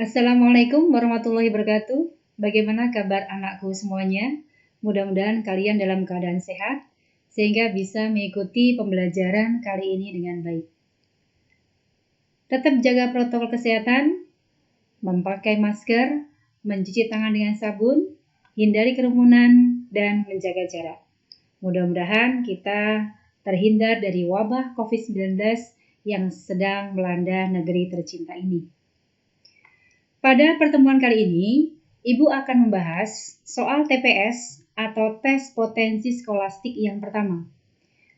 Assalamualaikum warahmatullahi wabarakatuh. Bagaimana kabar anakku semuanya? Mudah-mudahan kalian dalam keadaan sehat sehingga bisa mengikuti pembelajaran kali ini dengan baik. Tetap jaga protokol kesehatan, memakai masker, mencuci tangan dengan sabun, hindari kerumunan, dan menjaga jarak. Mudah-mudahan kita terhindar dari wabah COVID-19 yang sedang melanda negeri tercinta ini. Pada pertemuan kali ini, Ibu akan membahas soal TPS atau tes potensi skolastik yang pertama.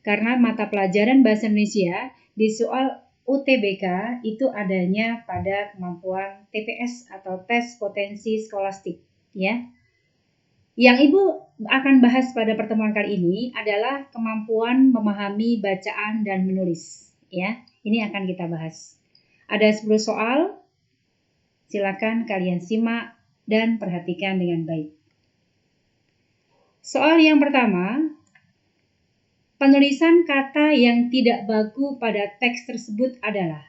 Karena mata pelajaran bahasa Indonesia di soal UTBK itu adanya pada kemampuan TPS atau tes potensi skolastik, ya. Yang Ibu akan bahas pada pertemuan kali ini adalah kemampuan memahami bacaan dan menulis, ya. Ini akan kita bahas. Ada 10 soal. Silakan kalian simak dan perhatikan dengan baik. Soal yang pertama, penulisan kata yang tidak baku pada teks tersebut adalah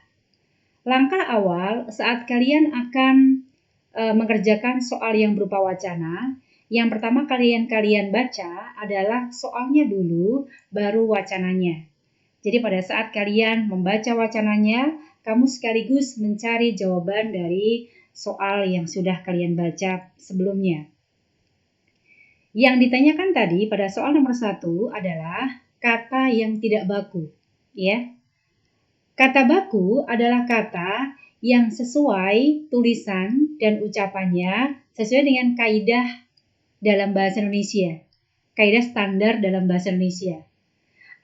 langkah awal saat kalian akan mengerjakan soal yang berupa wacana. Yang pertama kalian baca adalah soalnya dulu, baru wacananya. Jadi pada saat kalian membaca wacananya, kamu sekaligus mencari jawaban dari soal yang sudah kalian baca sebelumnya. Yang ditanyakan tadi pada soal nomor 1 adalah kata yang tidak baku, ya. Kata baku adalah kata yang sesuai tulisan dan ucapannya sesuai dengan kaidah dalam bahasa Indonesia, kaidah standar dalam bahasa Indonesia.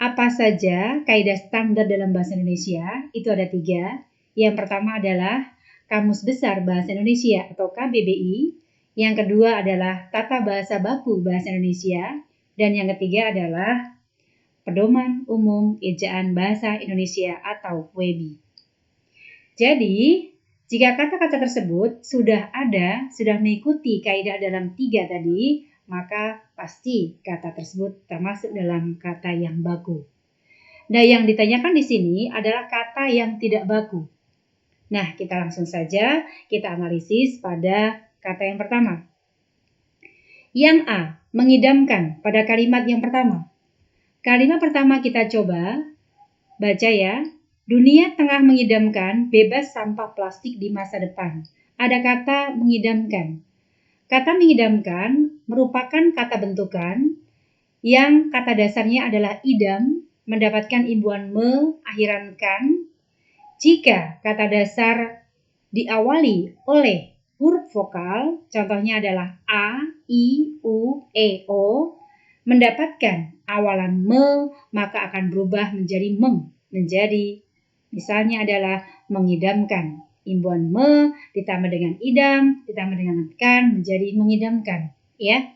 Apa saja kaidah standar dalam bahasa Indonesia? Itu ada 3. Yang pertama adalah Kamus Besar Bahasa Indonesia atau KBBI. Yang kedua adalah Tata Bahasa Baku Bahasa Indonesia. Dan yang ketiga adalah Pedoman Umum Ejaan Bahasa Indonesia atau WEBI. Jadi, jika kata-kata tersebut sudah mengikuti kaidah dalam 3 tadi, maka pasti kata tersebut termasuk dalam kata yang baku. Nah, yang ditanyakan di sini adalah kata yang tidak baku. Nah, kita langsung saja kita analisis pada kata yang pertama. Yang A, mengidamkan pada kalimat yang pertama. Kalimat pertama kita coba baca ya. Dunia tengah mengidamkan bebas sampah plastik di masa depan. Ada kata mengidamkan. Kata mengidamkan merupakan kata bentukan yang kata dasarnya adalah idam, mendapatkan imbuhan me, akhiran kan. Jika kata dasar diawali oleh huruf vokal, contohnya adalah a, i, u, e, o, mendapatkan awalan me, maka akan berubah menjadi meng, menjadi misalnya adalah mengidamkan. Imbuhan me ditambah dengan idam, ditambah dengan kan menjadi mengidamkan, ya.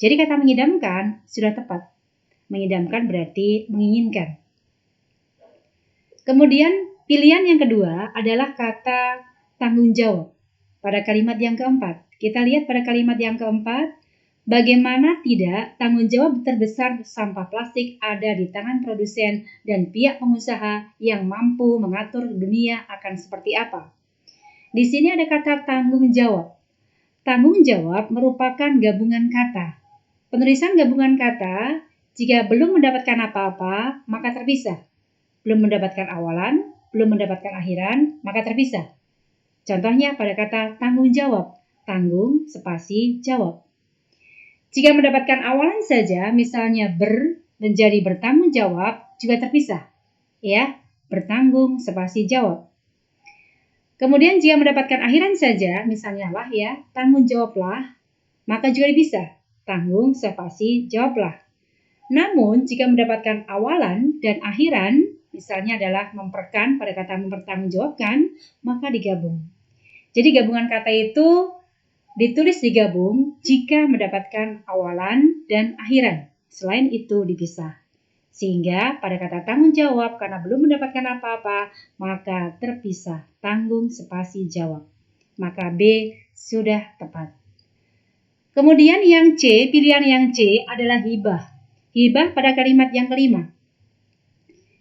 Jadi kata mengidamkan sudah tepat. Mengidamkan berarti menginginkan. Kemudian pilihan yang kedua adalah kata tanggung jawab pada kalimat yang keempat. Kita lihat pada kalimat yang keempat, bagaimana tidak tanggung jawab terbesar sampah plastik ada di tangan produsen dan pihak pengusaha yang mampu mengatur dunia akan seperti apa. Di sini ada kata tanggung jawab. Tanggung jawab merupakan gabungan kata. Penulisan gabungan kata, jika belum mendapatkan apa-apa, maka terpisah. Belum mendapatkan awalan, belum mendapatkan akhiran, maka terpisah. Contohnya pada kata tanggung jawab. Tanggung spasi jawab. Jika mendapatkan awalan saja, misalnya menjadi bertanggung jawab, juga terpisah. Ya, bertanggung spasi jawab. Kemudian jika mendapatkan akhiran saja, misalnya lah ya, tanggung jawablah, maka juga dipisah. Tanggung spasi jawablah. Namun, jika mendapatkan awalan dan akhiran, misalnya adalah memperkan pada kata mempertanggungjawabkan, maka digabung. Jadi gabungan kata itu ditulis digabung jika mendapatkan awalan dan akhiran. Selain itu dipisah. Sehingga pada kata tanggung jawab karena belum mendapatkan apa-apa, maka terpisah. Tanggung spasi jawab. Maka B sudah tepat. Kemudian yang C, pilihan yang C adalah hibah. Hibah pada kalimat yang kelima.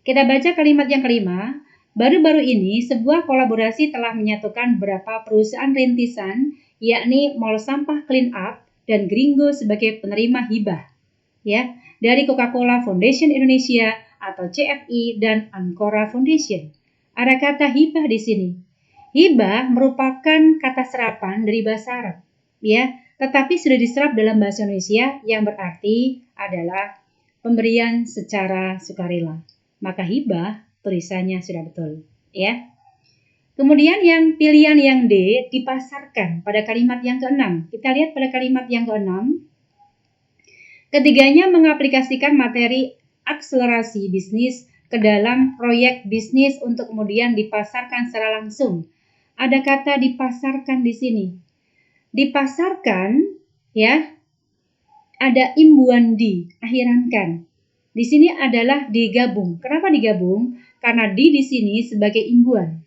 Kita baca kalimat yang kelima. Baru-baru ini, sebuah kolaborasi telah menyatukan beberapa perusahaan rintisan, yakni Mall Sampah Clean Up dan Gringo sebagai penerima hibah, ya, dari Coca-Cola Foundation Indonesia atau CFI dan Ancora Foundation. Ada kata hibah di sini. Hibah merupakan kata serapan dari bahasa Arab, ya, tetapi sudah diserap dalam bahasa Indonesia yang berarti adalah pemberian secara sukarela. Maka hibah tulisannya sudah betul, ya. Kemudian yang pilihan yang D dipasarkan pada kalimat yang ke-6. Kita lihat pada kalimat yang ke-6. Ketiganya mengaplikasikan materi akselerasi bisnis ke dalam proyek bisnis untuk kemudian dipasarkan secara langsung. Ada kata dipasarkan di sini. Dipasarkan, ya, ada imbuhan di, akhiran kan. Di sini adalah digabung. Kenapa digabung? Karena di sini sebagai imbuhan.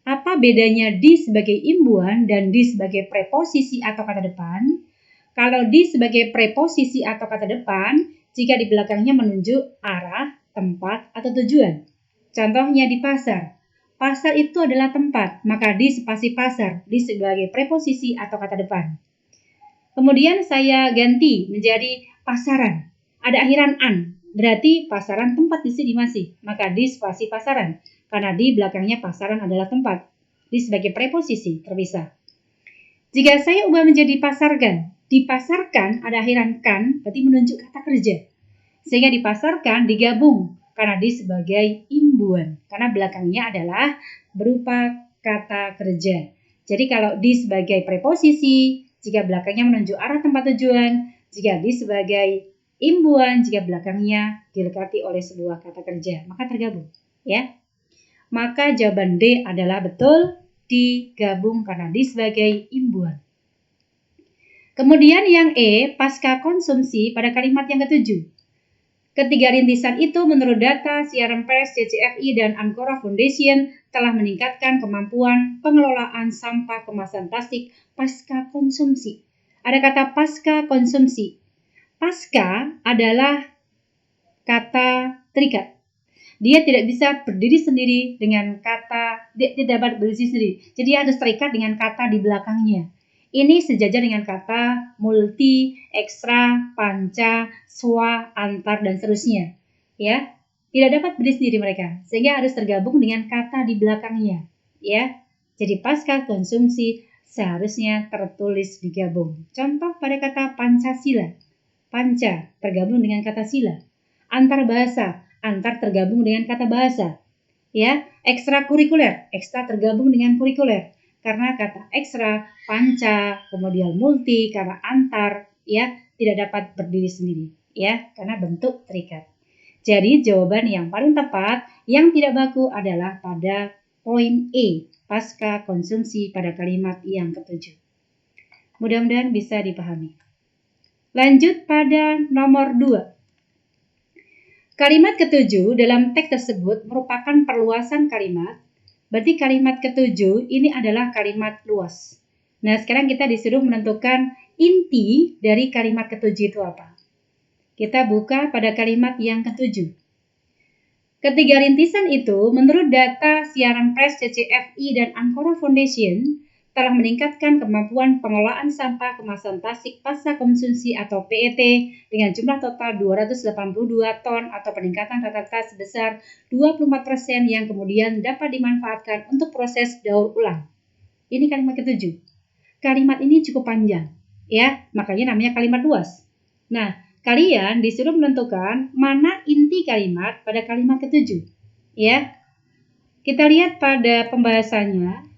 Apa bedanya di sebagai imbuhan dan di sebagai preposisi atau kata depan? Kalau di sebagai preposisi atau kata depan, jika di belakangnya menunjuk arah, tempat, atau tujuan. Contohnya di pasar. Pasar itu adalah tempat, maka di spasi pasar, di sebagai preposisi atau kata depan. Kemudian saya ganti menjadi pasaran. Ada akhiran an. Berarti pasaran tempat di sini masih, maka di spasi pasaran, karena di belakangnya pasaran adalah tempat, di sebagai preposisi terpisah. Jika saya ubah menjadi pasarkan, dipasarkan ada akhiran kan, berarti menunjuk kata kerja, sehingga dipasarkan digabung, karena di sebagai imbuhan, karena belakangnya adalah berupa kata kerja. Jadi kalau di sebagai preposisi, jika belakangnya menunjuk arah tempat tujuan, jika di sebagai imbuhan jika belakangnya dilekati oleh sebuah kata kerja, maka tergabung, ya. Maka jawaban D adalah betul, digabung karena di sebagai imbuhan. Kemudian yang E, pasca konsumsi pada kalimat yang ke-7. Ketiga rintisan itu menurut data siaran pers CCFI dan Ancora Foundation telah meningkatkan kemampuan pengelolaan sampah kemasan plastik pasca konsumsi. Ada kata pasca konsumsi. Pasca adalah kata terikat. Dia tidak bisa berdiri sendiri dengan kata, tidak dapat berdiri sendiri. Jadi dia harus terikat dengan kata di belakangnya. Ini sejajar dengan kata multi, ekstra, panca, swa, antar, dan seterusnya. Ya, tidak dapat berdiri sendiri mereka, sehingga harus tergabung dengan kata di belakangnya. Ya, jadi pasca konsumsi seharusnya tertulis digabung. Contoh pada kata Pancasila. Panca tergabung dengan kata sila. Antar bahasa, antar tergabung dengan kata bahasa. Ya, ekstrakurikuler, ekstra tergabung dengan kurikuler. Karena kata ekstra, panca, kemudian multi, karena antar, ya, tidak dapat berdiri sendiri, ya, karena bentuk terikat. Jadi jawaban yang paling tepat, yang tidak baku adalah pada poin E, pasca konsumsi pada kalimat yang ke-7. Mudah-mudahan bisa dipahami. Lanjut pada nomor 2. Kalimat ke-7 dalam teks tersebut merupakan perluasan kalimat. Berarti kalimat ke-7 ini adalah kalimat luas. Nah, sekarang kita disuruh menentukan inti dari kalimat ke-7 itu apa. Kita buka pada kalimat yang ke-7. Ketiga rintisan itu menurut data siaran pers CCFI dan Ancora Foundation telah meningkatkan kemampuan pengelolaan sampah kemasan plastik pasca konsumsi atau PET dengan jumlah total 282 ton atau peningkatan rata-rata sebesar 24% yang kemudian dapat dimanfaatkan untuk proses daur ulang. Ini kalimat ke-7. Kalimat ini cukup panjang, ya, makanya namanya kalimat luas. Nah, kalian disuruh menentukan mana inti kalimat pada kalimat ke-7, ya. Kita lihat pada pembahasannya.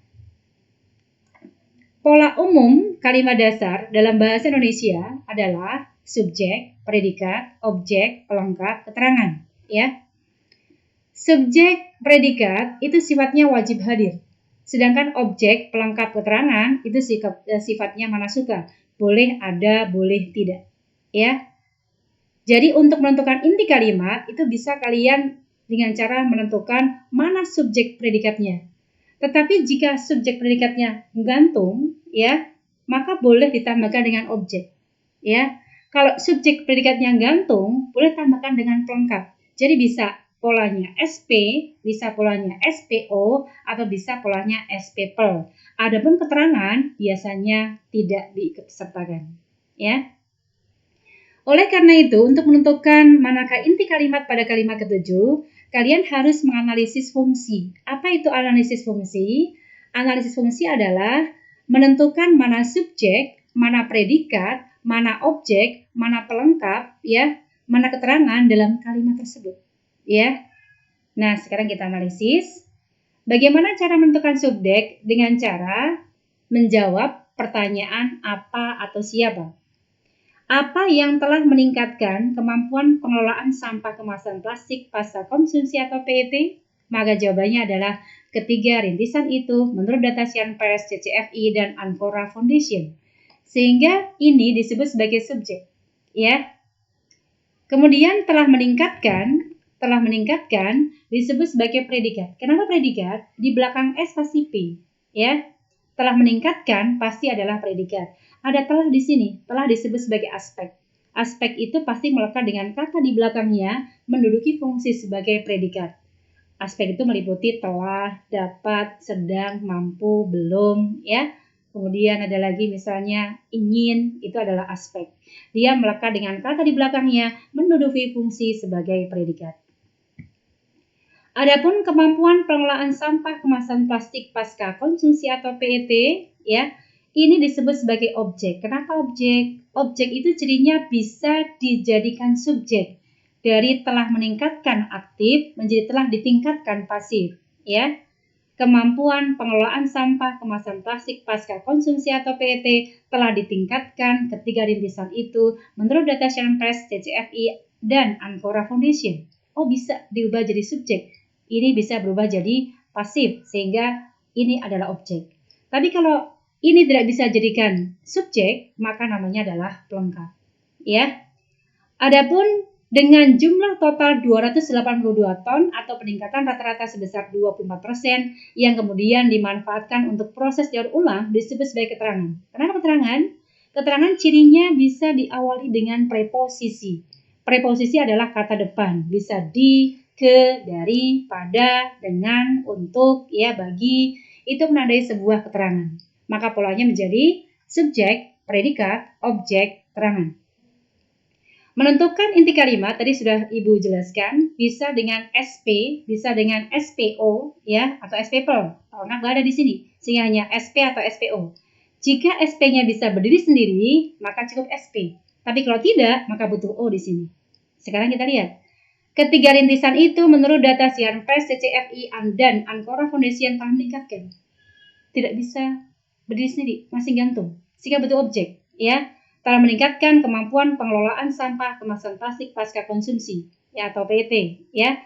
Pola umum kalimat dasar dalam bahasa Indonesia adalah subjek, predikat, objek, pelengkap, keterangan, ya. Subjek, predikat itu sifatnya wajib hadir. Sedangkan objek, pelengkap, keterangan itu sifatnya mana suka. Boleh ada, boleh tidak, ya. Jadi untuk menentukan inti kalimat itu bisa kalian dengan cara menentukan mana subjek predikatnya. Tetapi jika subjek predikatnya gantung, ya, maka boleh ditambahkan dengan objek, ya. Kalau subjek predikatnya gantung, boleh tambahkan dengan pelengkap. Jadi bisa polanya SP, bisa polanya SPO, atau bisa polanya SPPL. Adapun keterangan biasanya tidak diikutsertakan. Ya. Oleh karena itu, untuk menentukan manakah inti kalimat pada kalimat ketujuh, kalian harus menganalisis fungsi. Apa itu analisis fungsi? Analisis fungsi adalah menentukan mana subjek, mana predikat, mana objek, mana pelengkap, ya, mana keterangan dalam kalimat tersebut, ya. Nah, sekarang kita analisis. Bagaimana cara menentukan subjek? Dengan cara menjawab pertanyaan apa atau siapa. Apa yang telah meningkatkan kemampuan pengelolaan sampah kemasan plastik pasca konsumsi atau PET? Maka jawabannya adalah ketiga rintisan itu menurut data Sianpres, CCFI, dan Ancora Foundation. Sehingga ini disebut sebagai subjek. Ya. Kemudian telah meningkatkan disebut sebagai predikat. Kenapa predikat? Di belakang S pasti P. Ya. Telah meningkatkan pasti adalah predikat. Ada telah di sini, telah disebut sebagai aspek. Aspek itu pasti melekat dengan kata di belakangnya menduduki fungsi sebagai predikat. Aspek itu meliputi telah, dapat, sedang, mampu, belum, ya. Kemudian ada lagi misalnya ingin, itu adalah aspek. Dia melekat dengan kata di belakangnya menduduki fungsi sebagai predikat. Adapun kemampuan pengelolaan sampah kemasan plastik pasca konsumsi atau PET, ya, ini disebut sebagai objek. Kenapa objek? Objek itu cirinya bisa dijadikan subjek. Dari telah meningkatkan aktif menjadi telah ditingkatkan pasif, ya. Kemampuan pengelolaan sampah kemasan plastik pasca konsumsi atau PET telah ditingkatkan ketiga rintisan itu menurut data Sianpres, CCFI, dan Ancora Foundation. Oh, bisa diubah jadi subjek. Ini bisa berubah jadi pasif, sehingga ini adalah objek. Tapi kalau ini tidak bisa jadikan subjek, maka namanya adalah pelengkap. Ya. Adapun dengan jumlah total 282 ton atau peningkatan rata-rata sebesar 24% yang kemudian dimanfaatkan untuk proses daur ulang disebut sebagai keterangan. Kenapa keterangan? Keterangan cirinya bisa diawali dengan preposisi. Preposisi adalah kata depan, bisa di, ke, dari, pada, dengan, untuk, ya, bagi, itu menandai sebuah keterangan. Maka polanya menjadi subjek, predikat, objek, keterangan. Menentukan inti kalimat, tadi sudah Ibu jelaskan, bisa dengan SP, bisa dengan SPO, ya, atau SPPL. Kalau nggak ada di sini, sehingga hanya SP atau SPO. Jika SP-nya bisa berdiri sendiri, maka cukup SP. Tapi kalau tidak, maka butuh O di sini. Sekarang kita lihat. Ketiga rintisan itu menurut data Sianpres, CCFI, dan Ancora Foundation telah meningkatkan. Tidak bisa berdiri sendiri, masih gantung. Sehingga butuh objek, ya. Telah meningkatkan kemampuan pengelolaan sampah kemasan plastik pasca konsumsi, ya, atau PET, ya.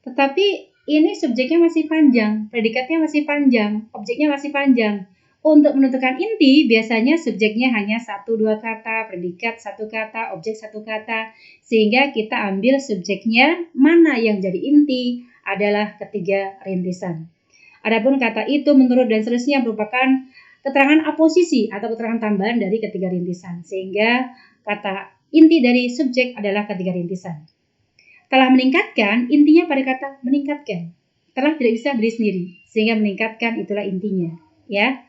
Tetapi ini subjeknya masih panjang, predikatnya masih panjang, objeknya masih panjang. Untuk menentukan inti, biasanya subjeknya hanya 1-2 kata, predikat 1 kata, objek 1 kata, sehingga kita ambil subjeknya mana yang jadi inti adalah ketiga rintisan. Adapun kata itu, menurut, dan seterusnya merupakan keterangan aposisi atau keterangan tambahan dari ketiga rintisan, sehingga kata inti dari subjek adalah ketiga rintisan. Telah meningkatkan, intinya pada kata meningkatkan. Telah tidak bisa berdiri sendiri, sehingga meningkatkan itulah intinya, ya.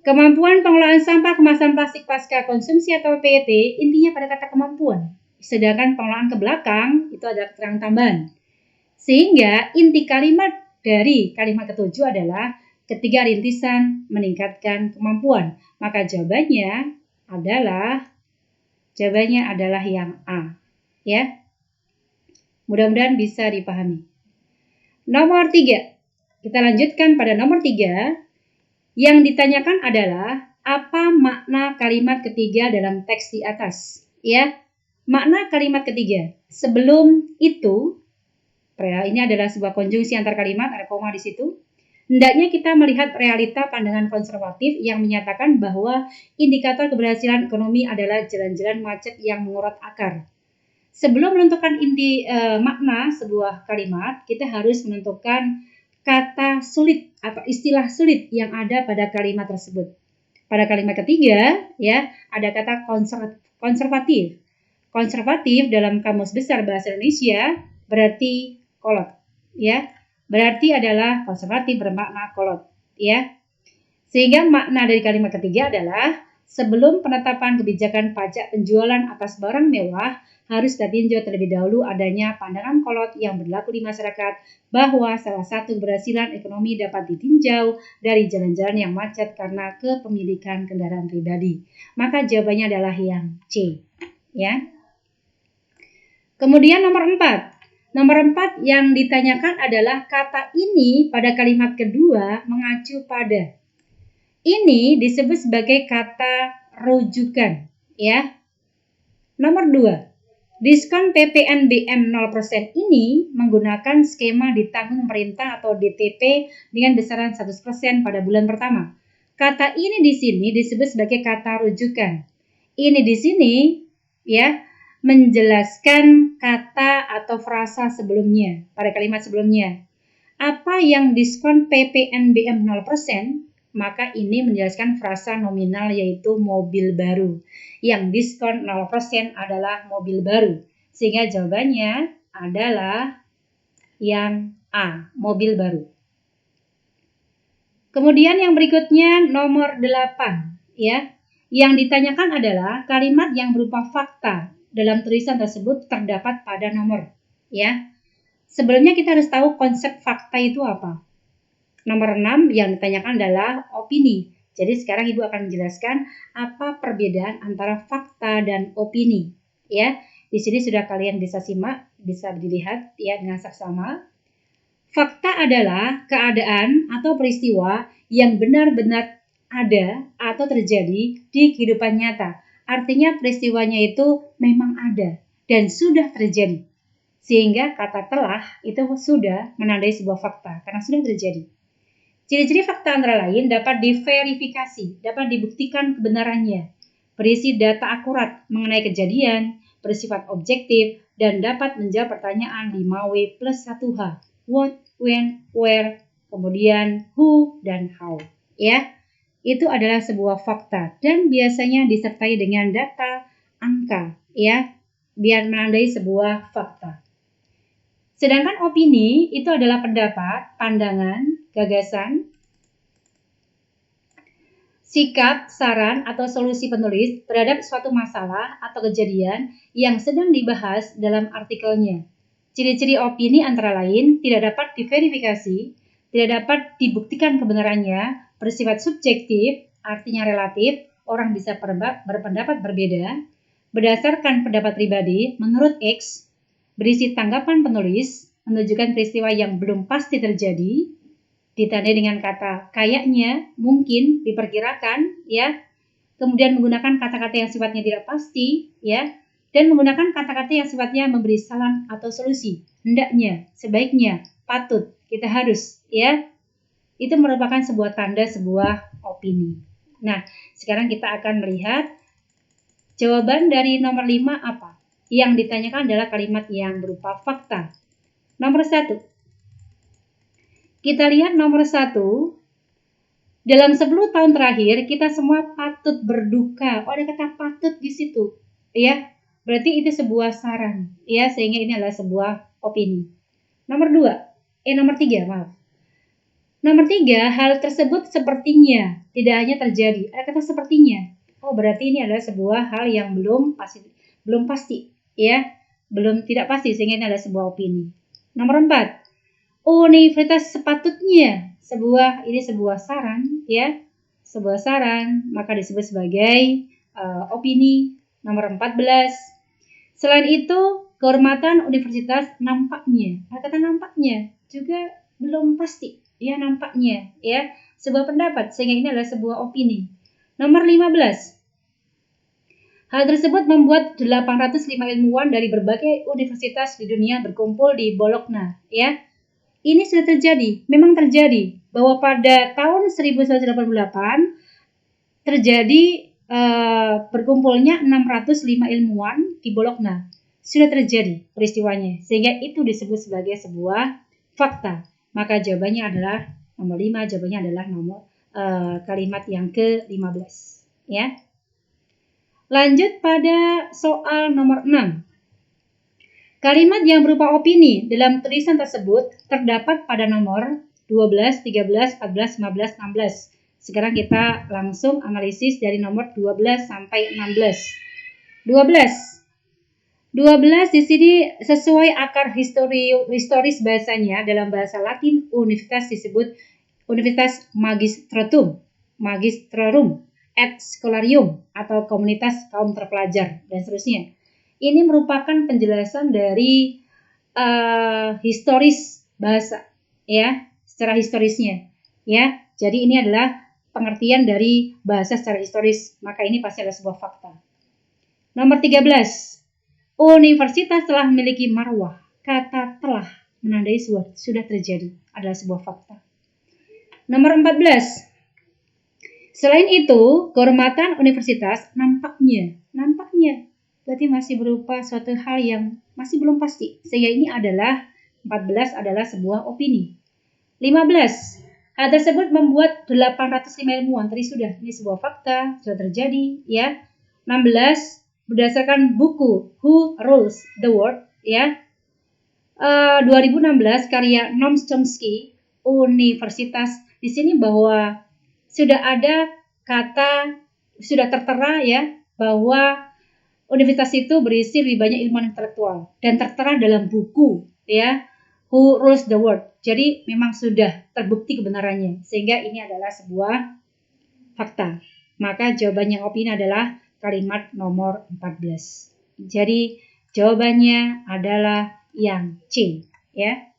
Kemampuan pengelolaan sampah kemasan plastik pasca konsumsi atau PET, intinya pada kata kemampuan. Sedangkan pengelolaan ke belakang itu adalah keterangan tambahan. Sehingga inti kalimat dari kalimat ketujuh adalah ketiga rintisan meningkatkan kemampuan. Maka jawabannya adalah yang A, ya. Mudah-mudahan bisa dipahami. Nomor 3. Kita lanjutkan pada nomor 3. Yang ditanyakan adalah apa makna kalimat ketiga dalam teks di atas, ya. Makna kalimat ketiga. Sebelum itu, ini adalah sebuah konjungsi antar kalimat, ada koma di situ. Hendaknya kita melihat realita pandangan konservatif yang menyatakan bahwa indikator keberhasilan ekonomi adalah jalan-jalan macet yang mengurat akar. Sebelum menentukan inti makna sebuah kalimat, kita harus menentukan kata sulit atau istilah sulit yang ada pada kalimat tersebut. Pada kalimat ketiga, ya, ada kata konservatif. Konservatif dalam Kamus Besar Bahasa Indonesia berarti kolot, ya. Berarti adalah konservatif bermakna kolot, ya. Sehingga makna dari kalimat ketiga adalah sebelum penetapan kebijakan pajak penjualan atas barang mewah harus ditinjau terlebih dahulu adanya pandangan kolot yang berlaku di masyarakat bahwa salah satu keberhasilan ekonomi dapat ditinjau dari jalan-jalan yang macet karena kepemilikan kendaraan pribadi. Maka jawabannya adalah yang C, ya. Kemudian nomor 4. Nomor 4 yang ditanyakan adalah kata ini pada kalimat kedua mengacu pada. Ini disebut sebagai kata rujukan, ya. Nomor 2. Diskon PPNBM 0% ini menggunakan skema ditanggung pemerintah atau DTP dengan besaran 100% pada bulan pertama. Kata ini di sini disebut sebagai kata rujukan. Ini di sini, ya, menjelaskan kata atau frasa sebelumnya, pada kalimat sebelumnya. Apa yang diskon PPNBM 0%? Maka ini menjelaskan frasa nominal yaitu mobil baru. Yang diskon 0% adalah mobil baru. Sehingga jawabannya adalah yang A, mobil baru. Kemudian yang berikutnya nomor 8, ya. Yang ditanyakan adalah kalimat yang berupa fakta dalam tulisan tersebut terdapat pada nomor, ya. Sebelumnya kita harus tahu konsep fakta itu apa. Nomor 6 yang ditanyakan adalah opini. Jadi sekarang Ibu akan menjelaskan apa perbedaan antara fakta dan opini. Ya, di sini sudah kalian bisa simak, bisa dilihat ya dengan saksama. Fakta adalah keadaan atau peristiwa yang benar-benar ada atau terjadi di kehidupan nyata. Artinya peristiwanya itu memang ada dan sudah terjadi. Sehingga kata telah itu sudah menandai sebuah fakta karena sudah terjadi. Ciri-ciri fakta antara lain dapat diverifikasi, dapat dibuktikan kebenarannya, berisi data akurat mengenai kejadian, bersifat objektif, dan dapat menjawab pertanyaan 5W plus 1H. What, when, where, kemudian who, dan how. Ya, itu adalah sebuah fakta dan biasanya disertai dengan data angka, ya, biar menandai sebuah fakta. Sedangkan opini itu adalah pendapat, pandangan, gagasan, sikap, saran, atau solusi penulis terhadap suatu masalah atau kejadian yang sedang dibahas dalam artikelnya. Ciri-ciri opini antara lain tidak dapat diverifikasi, tidak dapat dibuktikan kebenarannya, bersifat subjektif, artinya relatif, orang bisa berpendapat berbeda, berdasarkan pendapat pribadi menurut X, berisi tanggapan penulis, menunjukkan peristiwa yang belum pasti terjadi, ditandai dengan kata kayaknya, mungkin, diperkirakan, ya. Kemudian menggunakan kata-kata yang sifatnya tidak pasti, ya. Dan menggunakan kata-kata yang sifatnya memberi saran atau solusi. Hendaknya, sebaiknya, patut, kita harus, ya. Itu merupakan sebuah tanda sebuah opini. Nah, sekarang kita akan melihat jawaban dari nomor 5 apa? Yang ditanyakan adalah kalimat yang berupa fakta. Nomor 1. Kita lihat nomor 1. Dalam 10 tahun terakhir, kita semua patut berduka. Oh, ada kata patut di situ. Ya, berarti itu sebuah saran. Ya, sehingga ini adalah sebuah opini. Nomor 3, maaf. Nomor 3, hal tersebut sepertinya tidak hanya terjadi. Ada kata sepertinya. Oh, berarti ini adalah sebuah hal yang belum pasti. Ya, tidak pasti, sehingga ini adalah sebuah opini. Nomor 4, universitas sepatutnya ini sebuah saran, ya, sebuah saran, maka disebut sebagai opini. Nomor 14, selain itu kehormatan universitas nampaknya, kata nampaknya juga belum pasti, ya, nampaknya, ya, sebuah pendapat, sehingga ini adalah sebuah opini. Nomor 15, hal tersebut membuat 805 ilmuwan dari berbagai universitas di dunia berkumpul di Bologna, ya. Ini sudah terjadi, memang terjadi bahwa pada tahun 1988 terjadi berkumpulnya 605 ilmuwan di Bologna. Sudah terjadi peristiwanya, sehingga itu disebut sebagai sebuah fakta. Maka jawabannya adalah nomor 5, jawabannya adalah kalimat yang ke-15, ya. Lanjut pada soal nomor 6. Kalimat yang berupa opini dalam tulisan tersebut terdapat pada nomor 12, 13, 14, 15, 16. Sekarang kita langsung analisis dari nomor 12 sampai 16. 12 di sini sesuai akar historis bahasanya, dalam bahasa Latin universitas disebut Universitas Magistrorum et Scholarium atau komunitas kaum terpelajar dan seterusnya. Ini merupakan penjelasan dari historis bahasa, ya, secara historisnya, ya. Jadi ini adalah pengertian dari bahasa secara historis, maka ini pasti adalah sebuah fakta. Nomor 13. Universitas telah memiliki marwah. Kata telah menandai sudah terjadi, adalah sebuah fakta. Nomor 14. Selain itu, kehormatan universitas nampaknya berarti masih berupa suatu hal yang masih belum pasti. Sehingga ini adalah 14 adalah sebuah opini. 15. Hal tersebut membuat 805 ilmuwan. Tadi sudah, ini sebuah fakta, sudah terjadi, ya. 16. Berdasarkan buku Who Rules the World, ya, 2016 karya Noam Chomsky, universitas, di sini bahwa sudah ada kata, sudah tertera, ya, bahwa universitas itu berisi lebih banyak ilmuwan intelektual dan tertera dalam buku, ya, Who Rules the World. Jadi memang sudah terbukti kebenarannya, sehingga ini adalah sebuah fakta. Maka jawabannya opini adalah kalimat nomor 14. Jadi jawabannya adalah yang C, ya.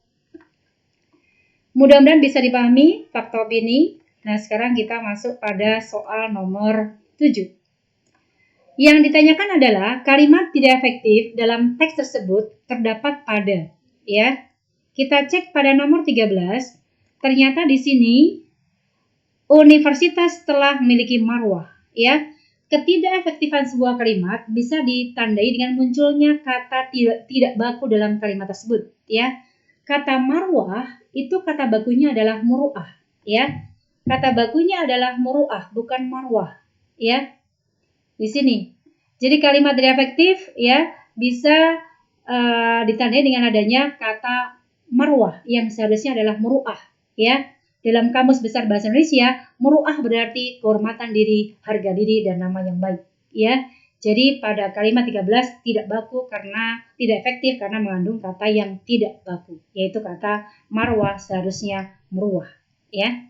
Mudah-mudahan bisa dipahami fakta opini. Nah, sekarang kita masuk pada soal nomor 7. Yang ditanyakan adalah kalimat tidak efektif dalam teks tersebut terdapat pada, ya. Kita cek pada nomor 13. Ternyata di sini universitas telah memiliki marwah, ya. Ketidakefektifan sebuah kalimat bisa ditandai dengan munculnya kata tidak baku dalam kalimat tersebut, ya. Kata marwah itu kata bakunya adalah muru'ah, ya. Kata bakunya adalah muru'ah, bukan marwah, ya. Di sini. Jadi kalimat tidak efektif, ya, bisa ditandai dengan adanya kata marwah yang seharusnya adalah muru'ah, ya. Dalam Kamus Besar Bahasa Indonesia, muru'ah berarti kehormatan diri, harga diri, dan nama yang baik, ya. Jadi pada kalimat 13 tidak baku karena tidak efektif karena mengandung kata yang tidak baku, yaitu kata marwah seharusnya muru'ah, ya.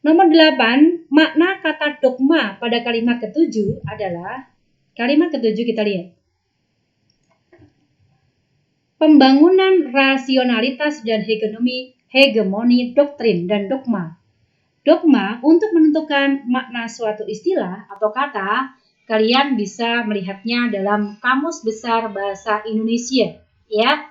Nomor 8, makna kata dogma pada kalimat ke-7 adalah, kalimat ke-7 kita lihat. Pembangunan rasionalitas dan hegemoni doktrin dan dogma. Dogma untuk menentukan makna suatu istilah atau kata, kalian bisa melihatnya dalam Kamus Besar Bahasa Indonesia, ya.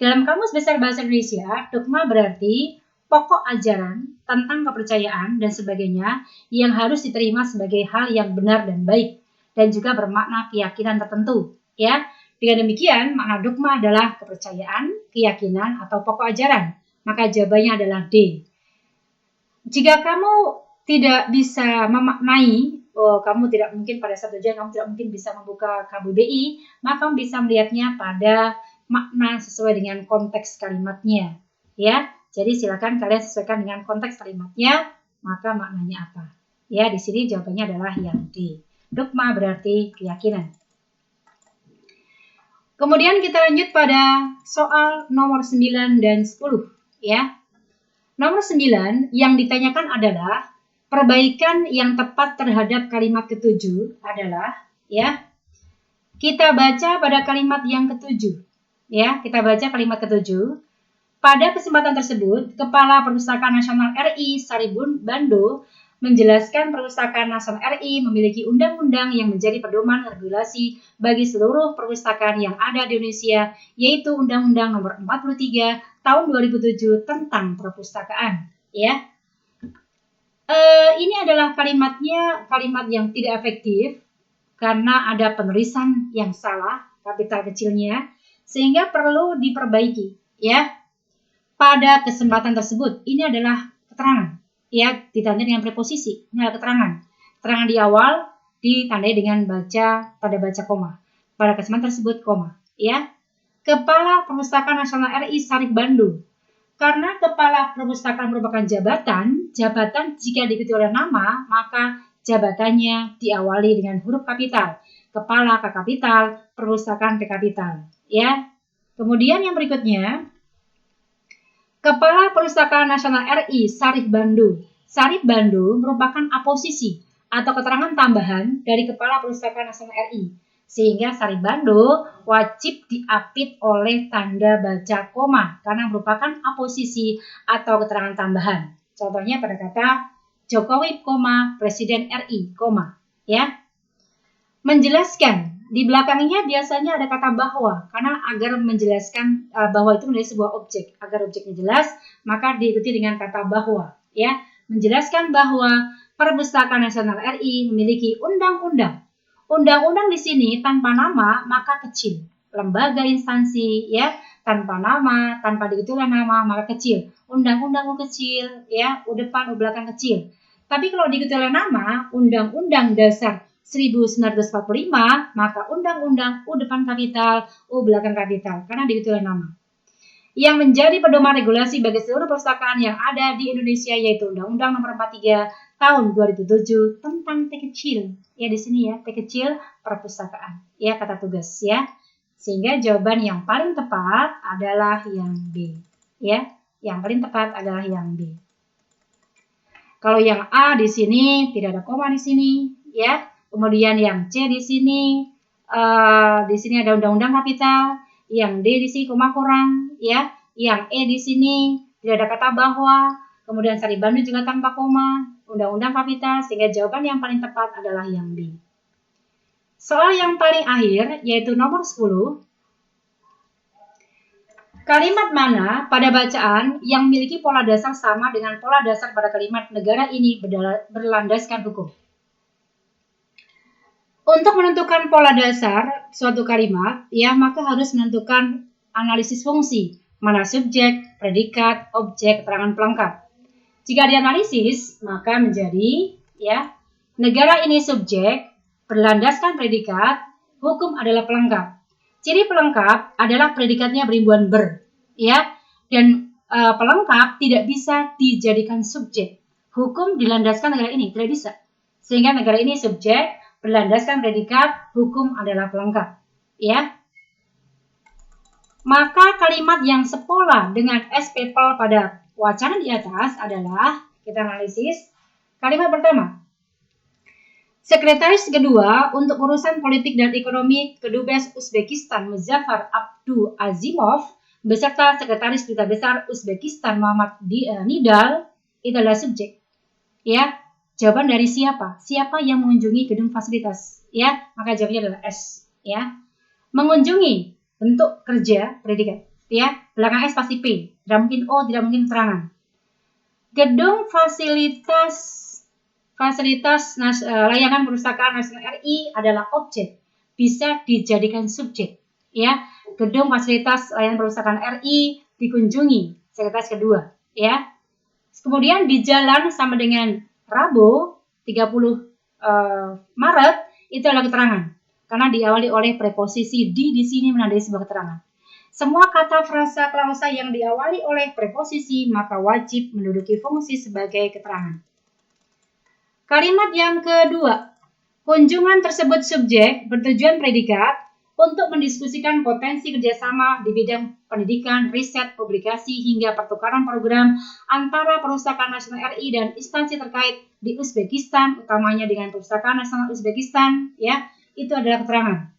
Dalam Kamus Besar Bahasa Indonesia, dogma berarti pokok ajaran tentang kepercayaan dan sebagainya yang harus diterima sebagai hal yang benar dan baik dan juga bermakna keyakinan tertentu, ya. Dengan demikian, makna dogma adalah kepercayaan, keyakinan, atau pokok ajaran. Maka jawabannya adalah D. Jika kamu tidak bisa memaknai, kamu tidak mungkin pada saat ujian, kamu tidak mungkin bisa membuka KBBI, maka kamu bisa melihatnya pada makna sesuai dengan konteks kalimatnya, ya. Jadi silakan kalian sesuaikan dengan konteks kalimatnya, maka maknanya apa? Ya, di sini jawabannya adalah yang D. Dogma berarti keyakinan. Kemudian kita lanjut pada soal nomor 9 dan 10, ya. Nomor 9 yang ditanyakan adalah perbaikan yang tepat terhadap kalimat ke-7 adalah, ya. Kita baca pada kalimat yang ke-7, ya. Kita baca kalimat ke-7. Pada kesempatan tersebut, Kepala Perpustakaan Nasional RI Saribun Bando menjelaskan Perpustakaan Nasional RI memiliki undang-undang yang menjadi pedoman regulasi bagi seluruh perpustakaan yang ada di Indonesia, yaitu Undang-Undang Nomor 43 Tahun 2007 tentang perpustakaan, ya. Ini adalah kalimatnya, kalimat yang tidak efektif karena ada penulisan yang salah, kapital kecilnya, sehingga perlu diperbaiki, ya. Pada kesempatan tersebut, ini adalah keterangan, ya, ditandai dengan preposisi. Ini adalah keterangan. Keterangan di awal ditandai dengan baca, tanda baca koma. Pada kesempatan tersebut, koma, ya. Kepala Perpustakaan Nasional RI Sarip Bandung. Karena Kepala Perpustakaan merupakan jabatan jika diikuti oleh nama, maka jabatannya diawali dengan huruf kapital. Kepala K kapital, Perpustakaan P kapital. Ya. Kemudian yang berikutnya, Kepala Perpustakaan Nasional RI Sarip Bandung. Sarip Bandung merupakan aposisi atau keterangan tambahan dari Kepala Perpustakaan Nasional RI. Sehingga Sarip Bandung wajib diapit oleh tanda baca koma karena merupakan aposisi atau keterangan tambahan. Contohnya pada kata Jokowi, Presiden RI, ya. Menjelaskan. Di belakangnya biasanya ada kata bahwa, karena agar menjelaskan bahwa itu menjadi sebuah objek. Agar objeknya jelas, maka diikuti dengan kata bahwa. Ya, menjelaskan bahwa Perpustakaan Nasional RI memiliki undang-undang. Undang-undang di sini tanpa nama, maka kecil. Lembaga instansi, ya, tanpa nama, tanpa diikuti oleh nama, maka kecil. Undang-undang kecil, ya, U depan, U belakang kecil. Tapi kalau diikuti oleh nama, Undang-Undang Dasar 1945, maka undang-undang U depan kapital, U belakang kapital, karena diikuti oleh nama. Yang menjadi pedoman regulasi bagi seluruh perpustakaan yang ada di Indonesia yaitu Undang-Undang Nomor 43 Tahun 2007 tentang P kecil. Ya di sini ya, P kecil perpustakaan. Ya kata tugas ya. Sehingga jawaban yang paling tepat adalah yang B. Ya, yang paling tepat adalah yang B. Kalau yang A di sini tidak ada koma di sini, ya. Kemudian yang C di sini ada undang-undang kapital, yang D di sini koma kurang, ya. Yang E di sini tidak ada kata bahwa, kemudian Sarip Bandung juga tanpa koma, undang-undang kapital, sehingga jawaban yang paling tepat adalah yang B. Soal yang paling akhir yaitu nomor 10. Kalimat mana pada bacaan yang memiliki pola dasar sama dengan pola dasar pada kalimat negara ini berlandaskan hukum? Untuk menentukan pola dasar suatu kalimat, ya maka harus menentukan analisis fungsi, mana subjek, predikat, objek, keterangan pelengkap. Jika dianalisis, maka menjadi ya negara ini subjek, berlandaskan predikat, hukum adalah pelengkap. Ciri pelengkap adalah predikatnya beribuan ber, ya, dan pelengkap tidak bisa dijadikan subjek. Hukum dilandaskan negara ini tidak bisa, sehingga negara ini subjek, berlandaskan predikat, hukum adalah pelengkap, ya. Maka kalimat yang sepola dengan SPPL pada wacana di atas adalah, kita analisis, kalimat pertama. Sekretaris kedua untuk urusan politik dan ekonomi Kedubes Uzbekistan Muzaffar Abdu Azimov beserta Sekretaris Duta Besar Uzbekistan Muhammad Nidal itu adalah subjek, ya. Jawaban dari siapa? Siapa yang mengunjungi gedung fasilitas? Ya, maka jawabannya adalah S. Ya, mengunjungi bentuk kerja predikat. Ya, belakang S pasti P. Tidak mungkin O, tidak mungkin keterangan. Gedung fasilitas layanan perpustakaan nasional RI adalah objek, bisa dijadikan subjek. Ya, gedung fasilitas layanan perpustakaan RI dikunjungi sekretaris kedua. Ya, kemudian di jalan sama dengan Rabu 30 Maret itu adalah keterangan karena diawali oleh preposisi di sini menandai sebuah keterangan. Semua kata, frasa, klausa yang diawali oleh preposisi maka wajib menduduki fungsi sebagai keterangan. Kalimat yang kedua, kunjungan tersebut subjek bertujuan predikat untuk mendiskusikan potensi kerjasama di bidang pendidikan, riset, publikasi, hingga pertukaran program antara Perpustakaan Nasional RI dan instansi terkait di Uzbekistan, utamanya dengan Perpustakaan Nasional Uzbekistan, ya, itu adalah keterangan.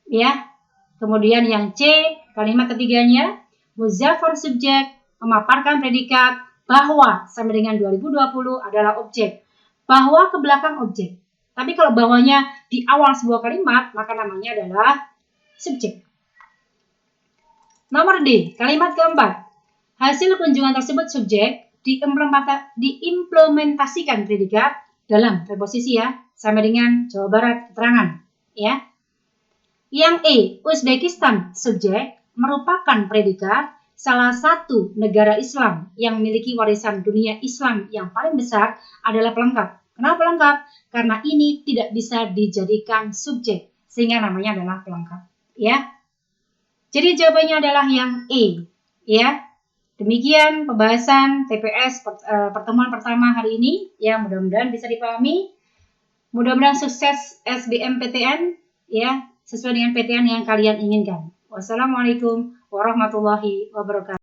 Ya. Kemudian yang C, kalimat ketiganya, Muzaffar subjek memaparkan predikat bahwa sampai dengan 2020 adalah objek, bahwa ke belakang objek. Tapi kalau bawahnya di awal sebuah kalimat, maka namanya adalah subjek. Nomor D, kalimat keempat. Hasil kunjungan tersebut subjek diimplementasikan predikat dalam preposisi ya, sampai dengan Jawa Barat keterangan. Ya. Yang E, Uzbekistan subjek merupakan predikat salah satu negara Islam yang memiliki warisan dunia Islam yang paling besar adalah pelengkap. Kenapa pelengkap? Karena ini tidak bisa dijadikan subjek, sehingga namanya adalah pelengkap. Ya. Jadi jawabannya adalah yang E, ya. Demikian pembahasan TPS pertemuan pertama hari ini, ya, mudah-mudahan bisa dipahami. Mudah-mudahan sukses SBMPTN, ya, sesuai dengan PTN yang kalian inginkan. Wassalamualaikum warahmatullahi wabarakatuh.